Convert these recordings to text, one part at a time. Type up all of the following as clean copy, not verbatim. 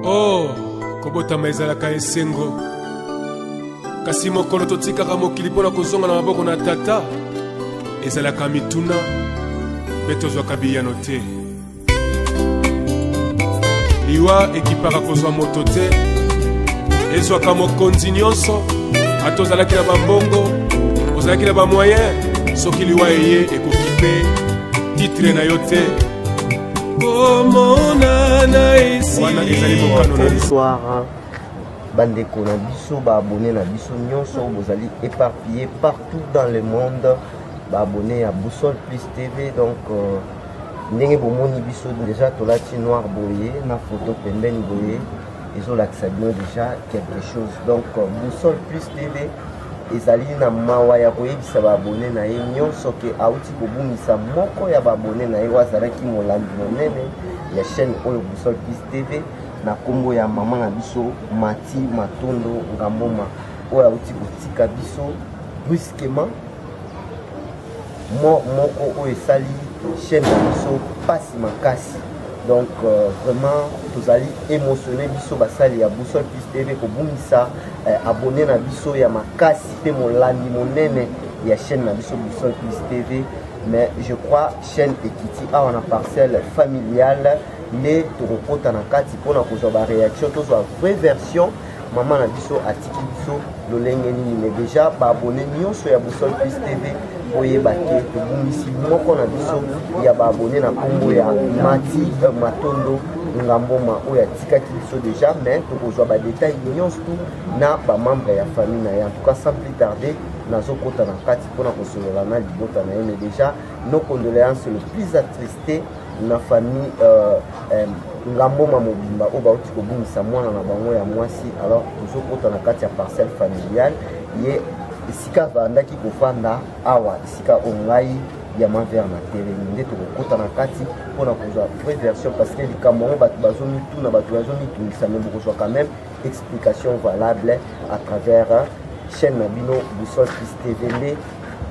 Oh, kobotama ezalaka esengo. Kasi mokolo totikaka mokili mpona kozonga na maboko na tata ezalaka mituna mpe tozwaka biyano te. Liwa ekipaka kozwa moto te ezwaka mokonzi nyonso. Ata ozalaki na bambongo ozalaki na bamoyen, soki liwa eye ekoki mpe titre na yo te. Bonsoir bandeko na biso, ba abonné na biso nyonso, vous allez éparpillés partout dans le monde, ba abonné à Boussole Plus TV. Donc ndenge bomoni biso déjà tolati noir boye na photo pembeni boye ezolakisa bino déjà quelque chose. Donc Boussole Plus TV ezali na mawa ya koyebisa ba abonné na ye nyonso ke auti kobungisa moko ya ba abonné na ye wazalaki molandi monene ya chaîne oyo Boussole Plus TV na kombo ya mama na biso Mati Matondo Ngamboma oyo auti kotika biso brusquement moko oyo esali chaîne na biso pasi makasi. Donc vraiment tozali émotionné biso basali ya Boussole Plus TV kobungisa abonné na biso ya makasi pe molandi monene ya chaîne na biso Boussole Plus TV. Mais je crois chaîne ekiti awa na parcelle familiale nde tokokota na kati mpona kozwa ba réaction tozwa vraie version mama na biso atiki biso lolenge nini. Mais déjà ba abonné nyonso ya Boussole Plus TV oyeba ke tobungisi moko na biso ya ba abonné na kombo ya Mati Matondo Ngamboma oyo atikaki biso déjà. Mais tokozwa ba détail nyonso na ba membre ya famille na ye. En tout cas sans plus tarder nazokota na kati mpona kosolola na libota na ye. Mais déjà nos condoléances le plus attristé na famille Ngamboma Mobimba oyo bauti kobungisa mwana na bango ya mwasi. Alors tozokota na kati ya parcelle familiale ye esika vandaki kofanda awa esika ongai ya mavere na telemi nde tokokota na kati mpona kozwa vraie version parce que likambo yango bato bazomituna bato bazomitungisa me bokozwa quand même explication valable à travers chaîne na bino Boussole Plus TV nde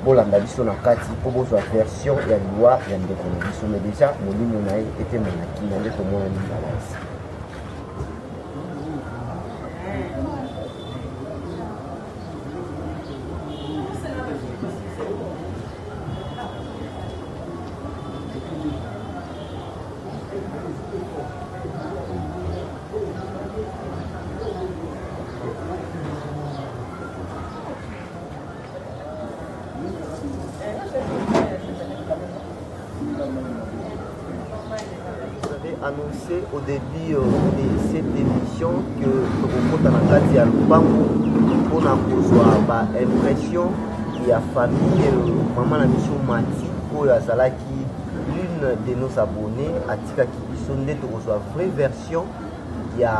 bolanda biso na kati mpo bozwa version ya liwa ya ndeko na biso. Mais déjà molimo na ye ete monakina nde tomona mingalasi. Annoncé au début de cette émission que Tokokota na kati ya lupango mpona kozwa ba impression ya famille mama na biso Mati oyo azalaki l'une de nos abonnés atikaki biso nde tokozwa vraie version ya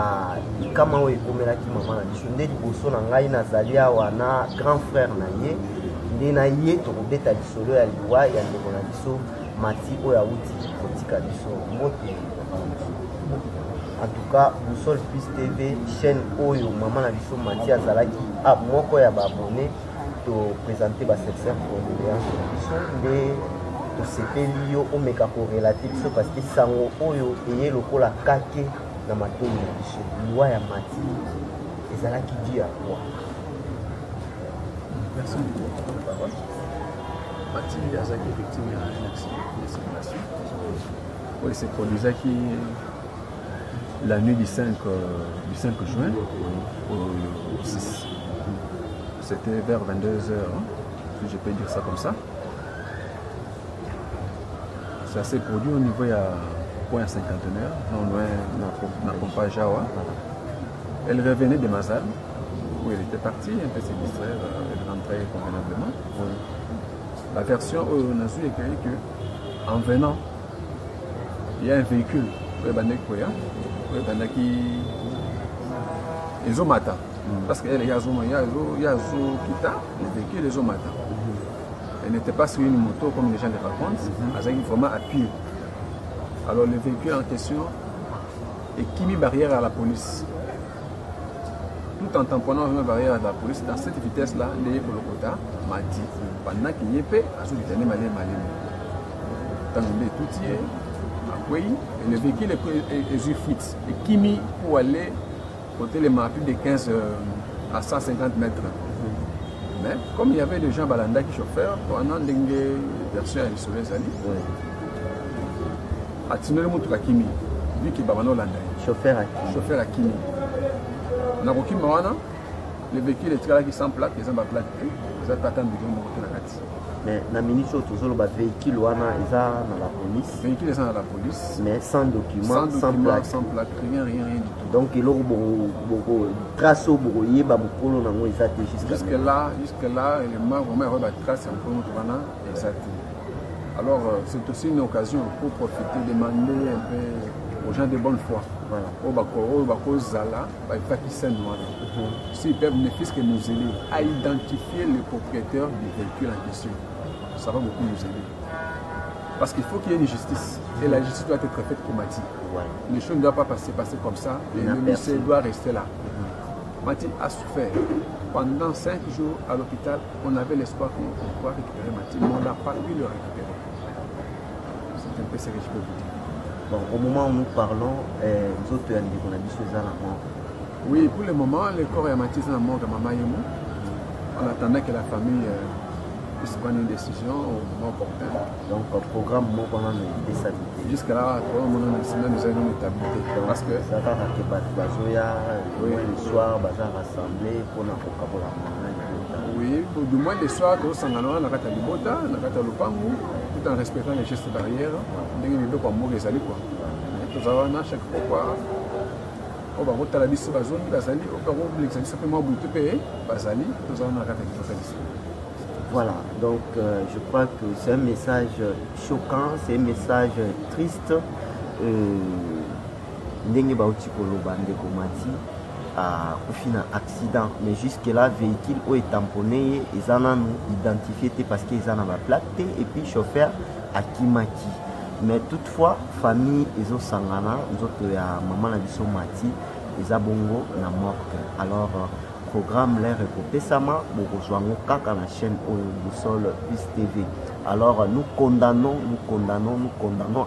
likama oyo ekomelaki mama na biso. Nde liboso na ngai nazali awa na grand frère na ye nde na ye tokobeta lisolo ya liwa ya ndeko na biso Mati oyo auti kotika biso mbote. En tout cas Boussole Plus TV chaîne oyo mama na biso Mati azalaki moko ya baabonné to présenter ba sincère condoléance na biso nde tosepeli yo omeka korelate biso parce que sango oyo eye lokola kake na matoi na biso liwa ya Mati ezalaki dû à quoi? Merci beaucoup. Mati azalaki victime ya un accident de circulation. Il s'est produit la nuit du 5 juin au 6. C'était vers 22h, hein, si je peux dire ça comme ça. Ça s'est produit au niveau de point cinquantenaire, non loin de la pompe Jawa. Elle revenait de Mazal, où elle était partie, un peu se distraire, elle rentrait convenablement. La version où on a su est qu'en venant, il y a un véhicule, ils ont matin. Parce qu'elle y a Kita, le véhicule, ils ont matin. Elle n'était pas sur une moto comme les gens le racontent, elle est vraiment à pied. Alors le véhicule en question est qui mis barrière à la police. Tout en tamponnant une barrière à la police, dans cette vitesse-là, les Bolokota m'a dit, pendant qu'il y ait paix, à ce que malin. Tant que tout y est, Oui, et le véhicule est fuite. Et Kimi pour aller côté les mains plus de 15 à 150 mètres. Mais comme il y avait des gens balanda qui chauffeurs, pendant une version à l'isolé Zali, à Tinole Moutou à Kimi, vu qu'il va maintenant chauffeur à Kimi. Chauffeur à Kimi. Naroki Mawana, le véhicule est très sans plaque, ils ont ma plaque, ils ont pas tant de monter la carte. Mais na minute toujours le véhicule wana eza na la police. Véhicule est dans la police. Mais sans document, sans plaque. Sans plaque, rien du tout. Donc il y a beaucoup trace au bourrier, beaucoup na ngo eza jusque là, les mains vraiment va trace un peu notre wana exact. Alors c'est aussi une occasion pour profiter, demander un peu aux gens de bonne foi. Voilà. Au Bako Zala, il faut qu'ils s'aiment. S'ils peuvent ne fût-ce que nous aider à identifier le propriétaire du véhicule en question. Ça va beaucoup nous aider. Parce qu'il faut qu'il y ait une justice. Et la justice doit être faite pour Mati. Ouais. Les choses ne doivent pas passer comme ça. Et le lycée doit rester là. Mati a souffert. Pendant 5 jours à l'hôpital, on avait l'espoir qu'on pourrait récupérer Mati, mais on n'a pas pu le récupérer. C'est un peu ce que je peux vous dire. Bon, au moment où nous parlons, nous autres, on a dit que la mort. Oui, pour le moment, le corps est Mati dans la mort de Maman Yemo. En attendant que la famille puisse prendre une décision au moment opportun. Donc, au programme, nous avons une déstabilité. Jusqu'à là, nous avons une stabilité. Parce que ça va que le soir, on va rassembler pour nous la oui, du moins le soir, nous sommes dans la carte de Bota, dans la carte de Lupangu, tout en respectant les gestes barrières. Nous avons des amis. Nous avons chaque fois. On va voter la liste de la zone, on va simplement bouter, Bazali, nous avons la carte de voilà, donc je crois que c'est un message choquant, c'est un message triste. Ndenge bauti koloba ndeko Mati a fini un accident, mais jusque là véhicule est tamponné, ils en ont identifié parce qu'ils en ont la plaque et puis chauffeur à Kimaki. Mais toutefois famille ils ont sangana, nous autres ya maman la biso Mati, ils ont bongo na mort. Alors programme l'air écouté sama pour rejoindre kaka la chaîne Boussole Plus TV. Alors nous condamnons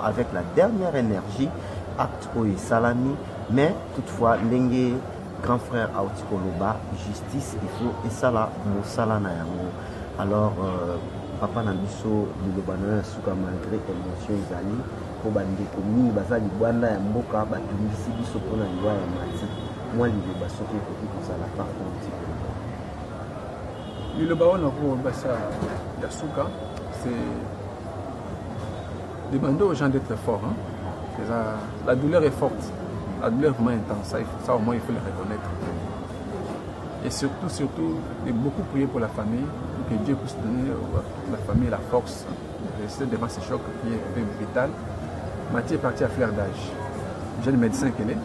avec la dernière énergie acte et salami, mais toutefois l'engé grand frère Aoutikoloba justice il faut et ça là mosala na yango. Alors papa na biso lobana suka malgré émotion ezali pour bande komi bazali bwanda ya mboka batungisi biso pona liwa ya Mati. Moi, il est basso qui est à la part le baron a Yasuka, c'est demander aux gens d'être forts. Hein. La douleur est forte, la douleur est vraiment intense. Ça au moins il faut le reconnaître. Et surtout, de beaucoup prier pour la famille, pour que Dieu puisse donner à la famille la force de rester devant ce choc qui est vital. Mathieu est parti à fleur d'âge. Jeune médecin qu'elle est.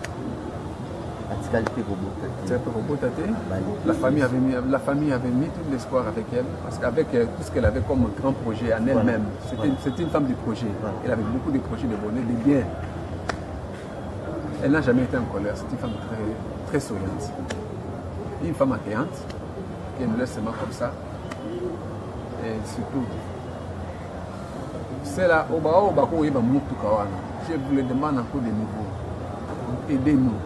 La famille avait mis tout l'espoir avec elle, parce qu'avec tout ce qu'elle avait comme grand projet en elle-même, c'était une femme de projet. Elle avait beaucoup de projets de bonheur, de bien. Elle n'a jamais été en colère, c'est une femme très souriante. Une femme accueillante, qui nous laisse seulement comme ça. Et surtout, c'est là, je vous le demande encore de nouveau, aidez-nous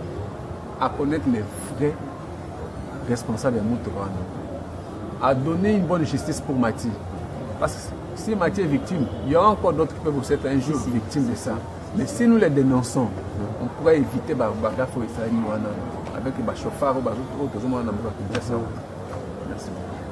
à connaître les vrais responsables de Moutouane, à donner une bonne justice pour Mati. Parce que si Mati est victime, il y aura encore d'autres qui peuvent être un jour victimes de ça. Mais si nous les dénonçons, on pourrait éviter avec les chauffards ou merci.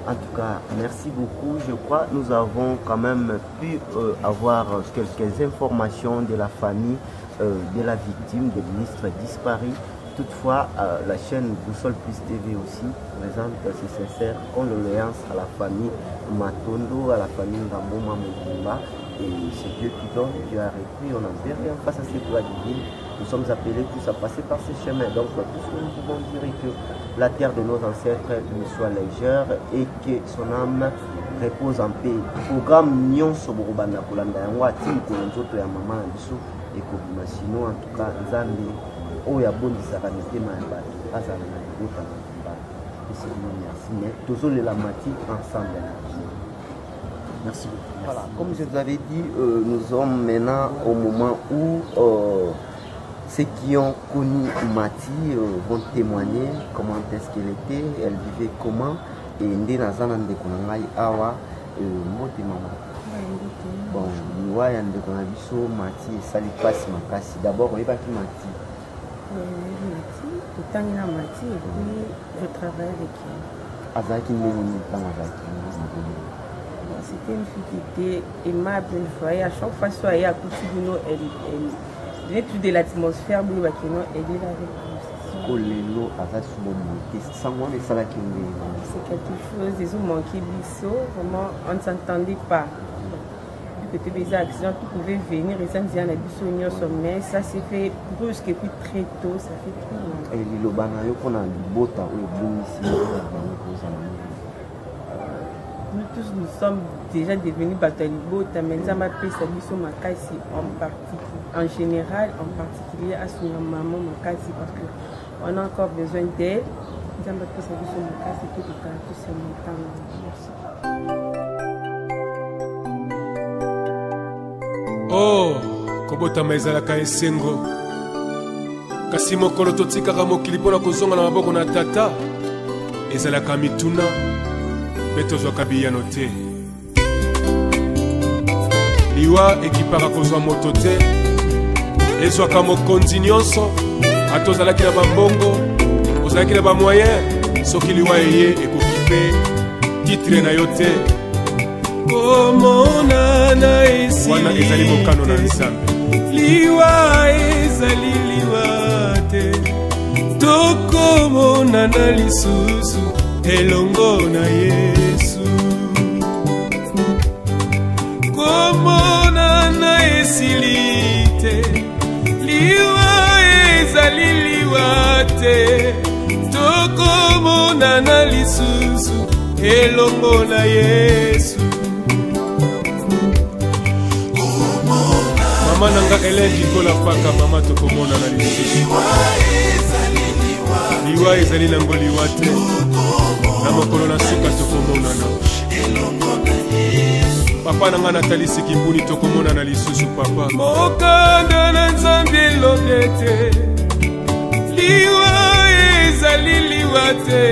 En tout cas, merci beaucoup. Je crois que nous avons quand même pu avoir quelques informations de la famille de la victime, des ministres disparus. Toutefois, la chaîne Boussole Plus TV aussi présente ses sincères condoléances à la famille Matondo, à la famille Ngamboma Moukoumba. Et c'est Dieu qui donne, Dieu a repris, on n'en fait rien face à ces lois divines. Nous sommes appelés tous à passer par ces chemins. Donc, tout ce que nous pouvons dire est que la terre de nos ancêtres nous soit légère et que son âme repose en paix. Programme Nyon Soborobana Kolanda Yanwati, Kolonzoto ya Maman Biso et Kobima. Sinon, en tout cas, Zandi. Oh, il y a bon dissaranité, mais pas ça, merci, mais tous les lamatiques ensemble. Merci beaucoup. Voilà, comme je vous avais dit, nous sommes maintenant au moment où ceux qui ont connu Mati vont témoigner comment est-ce qu'elle était, elle vivait comment, et Ndénazana Ndekonangai Awa, Mote Mama. Bon, Niwa Yandekona Biso, Mati, et Sali Passe Makasi. D'abord, on est pas qui Mati. Mati, tout le temps il a Mati, et puis je travaille avec elle. Azaki Neni, Azaki. C'était une fille qui était aimable, une fois. À chaque fois, soit elle a Koutibino, elle donnait tout de l'atmosphère, elle est là avec nous. Kolelo, Azaki Momo, sans moi, mais ça là qui c'est quelque chose, ils ont manqué Bisso, vraiment, on ne s'entendait pas. Du côté des accidents, tout pouvait venir, et ça nous disait, on a Bisso, on est sommet, ça s'est fait brusque, et puis très tôt, ça fait très long. Et l'Ilobana, il y a un bota, ou le nous tous, nous sommes déjà devenus Batalibo, Tamenzama Pesa Bisso Makasi en général, en particulier à son maman Makasi, parce qu'on a encore besoin d'elle. Nzamba Pesa Bisso Makasi, tout le temps, tout ce montant. Oh, kobotama ezalaka esengo kasi mokolo totikaka mokili mpona kozonga na maboko na tata ezalaka mituna mpe tozwaka biyano te liwa ekipaka kozwa moto te ezwaka mokonzi nyonso ata ozalaki na bambongo ozalaki na bamoyen soki liwa eye ekoki mpe titre na yo te komonana esi wana ezali mokano na nzambe liwa ezali liwa te tokomonana lisusu elongo na Yesu komonana esili te liwa ezali liwa te tokomonana lisusu elongo na Yesu mama nanga eleki kola paka mama tokomonana lisusu liwa ezali nango liwa te na mokolo na suka tokomonana papa nanga natalisi kimbuni tokomonana lisusu papa mokanda na nzambe elobi te liwa ezali liwa te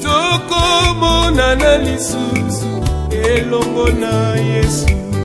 tokomonana lisusu elongo na Yesu